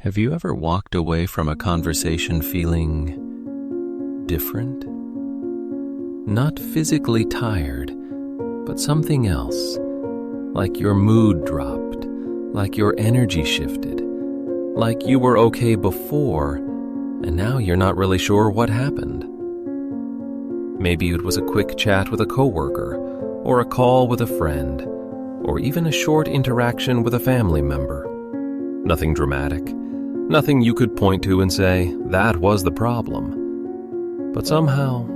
Have you ever walked away from a conversation feeling different? Not physically tired, but something else. Like your mood dropped, like your energy shifted, like you were okay before, and now you're not really sure what happened. Maybe it was a quick chat with a coworker, or a call with a friend, or even a short interaction with a family member. Nothing dramatic, nothing you could point to and say, that was the problem. But somehow,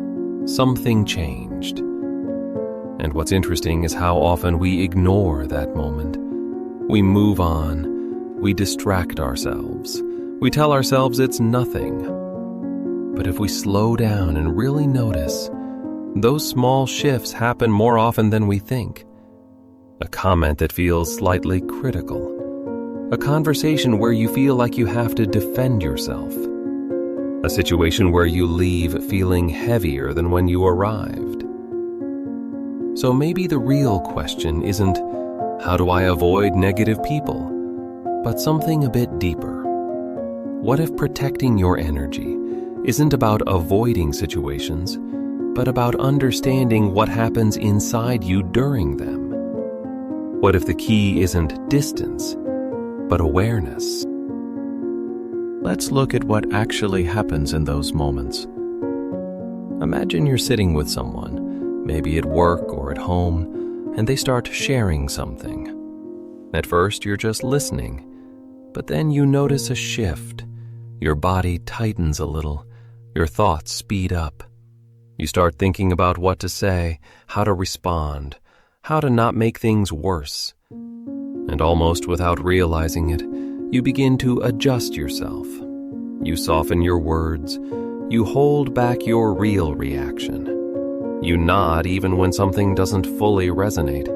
something changed. And what's interesting is how often we ignore that moment. We move on, we distract ourselves, we tell ourselves it's nothing. But if we slow down and really notice, those small shifts happen more often than we think. A comment that feels slightly critical. A conversation where you feel like you have to defend yourself. A situation where you leave feeling heavier than when you arrived. So maybe the real question isn't, how do I avoid negative people? But something a bit deeper. What if protecting your energy isn't about avoiding situations, but about understanding what happens inside you during them? What if the key isn't distance, but awareness? Let's look at what actually happens in those moments. Imagine you're sitting with someone, maybe at work or at home, and they start sharing something. At first, you're just listening, but then you notice a shift. Your body tightens a little, your thoughts speed up. You start thinking about what to say, how to respond, how to not make things worse. And almost without realizing it, you begin to adjust yourself. You soften your words. You hold back your real reaction. You nod even when something doesn't fully resonate.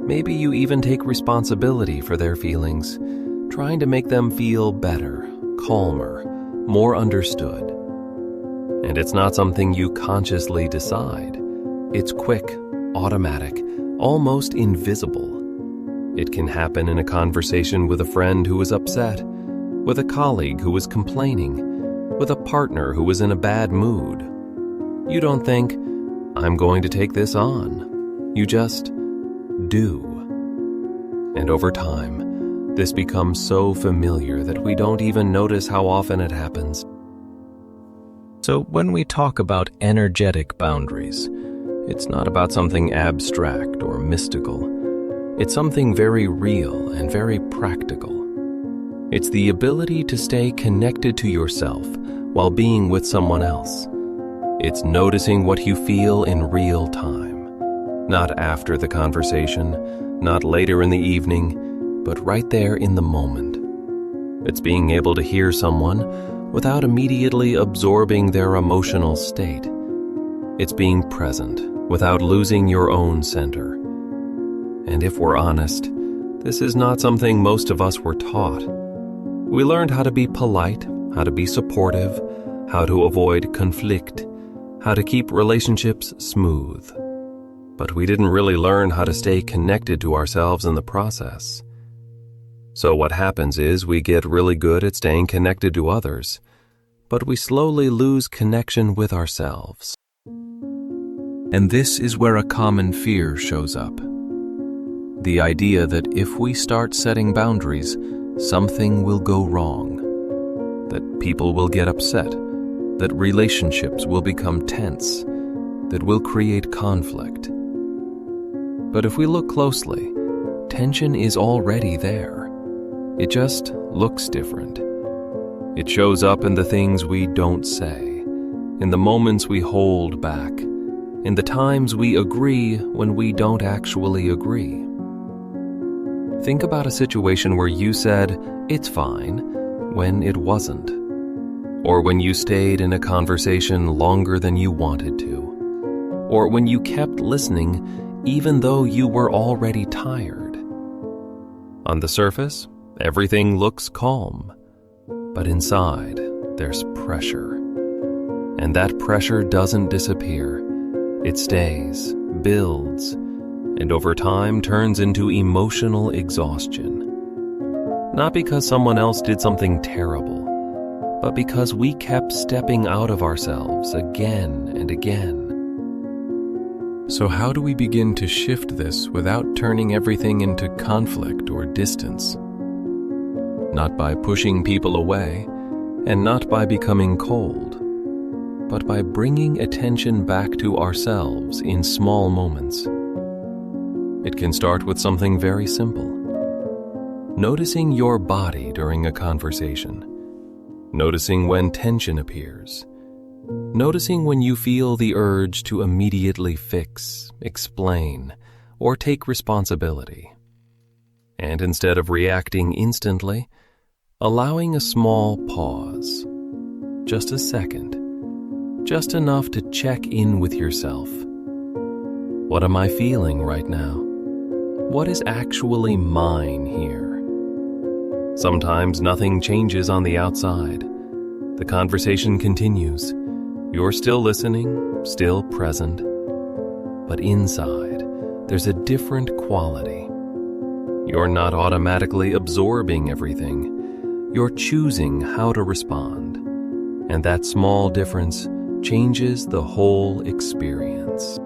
Maybe you even take responsibility for their feelings, trying to make them feel better, calmer, more understood. And it's not something you consciously decide. It's quick, automatic, almost invisible. It can happen in a conversation with a friend who is upset, with a colleague who is complaining, with a partner who is in a bad mood. You don't think, I'm going to take this on. You just do. And over time, this becomes so familiar that we don't even notice how often it happens. So when we talk about energetic boundaries, it's not about something abstract or mystical. It's something very real and very practical. It's the ability to stay connected to yourself while being with someone else. It's noticing what you feel in real time, not after the conversation, not later in the evening, but right there in the moment. It's being able to hear someone without immediately absorbing their emotional state. It's being present without losing your own center. And if we're honest, this is not something most of us were taught. We learned how to be polite, how to be supportive, how to avoid conflict, how to keep relationships smooth. But we didn't really learn how to stay connected to ourselves in the process. So what happens is we get really good at staying connected to others, but we slowly lose connection with ourselves. And this is where a common fear shows up. The idea that if we start setting boundaries, something will go wrong, that people will get upset, that relationships will become tense, that will create conflict. But if we look closely, tension is already there. It just looks different. It shows up in the things we don't say, in the moments we hold back, in the times we agree when we don't actually agree. Think about a situation where you said, it's fine, when it wasn't. Or when you stayed in a conversation longer than you wanted to. Or when you kept listening even though you were already tired. On the surface, everything looks calm. But inside, there's pressure. And that pressure doesn't disappear. It stays, builds, and over time turns into emotional exhaustion. Not because someone else did something terrible, but because we kept stepping out of ourselves again and again. So how do we begin to shift this without turning everything into conflict or distance? Not by pushing people away, and not by becoming cold, but by bringing attention back to ourselves in small moments. It can start with something very simple. Noticing your body during a conversation. Noticing when tension appears. Noticing when you feel the urge to immediately fix, explain, or take responsibility. And instead of reacting instantly, allowing a small pause. Just a second. Just enough to check in with yourself. What am I feeling right now? What is actually mine here? Sometimes nothing changes on the outside. The conversation continues. You're still listening, still present. But inside, there's a different quality. You're not automatically absorbing everything. You're choosing how to respond. And that small difference changes the whole experience.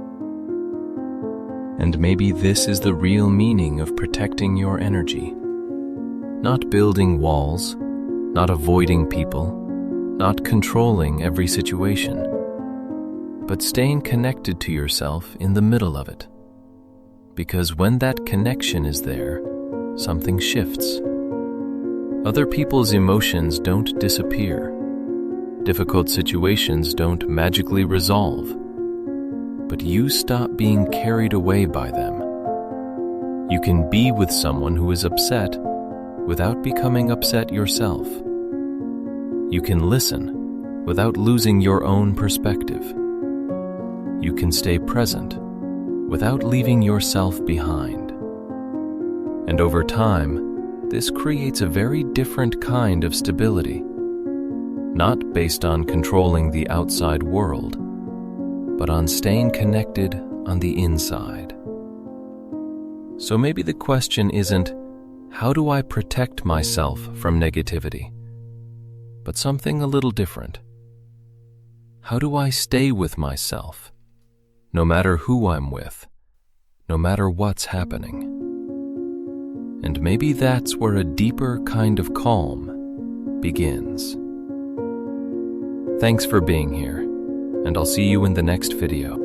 And maybe this is the real meaning of protecting your energy. Not building walls, not avoiding people, not controlling every situation, but staying connected to yourself in the middle of it. Because when that connection is there, something shifts. Other people's emotions don't disappear. Difficult situations don't magically resolve. But you stop being carried away by them. You can be with someone who is upset without becoming upset yourself. You can listen without losing your own perspective. You can stay present without leaving yourself behind. And over time, this creates a very different kind of stability, not based on controlling the outside world, but on staying connected on the inside. So maybe the question isn't, how do I protect myself from negativity? But something a little different. How do I stay with myself, no matter who I'm with, no matter what's happening? And maybe that's where a deeper kind of calm begins. Thanks for being here, and I'll see you in the next video.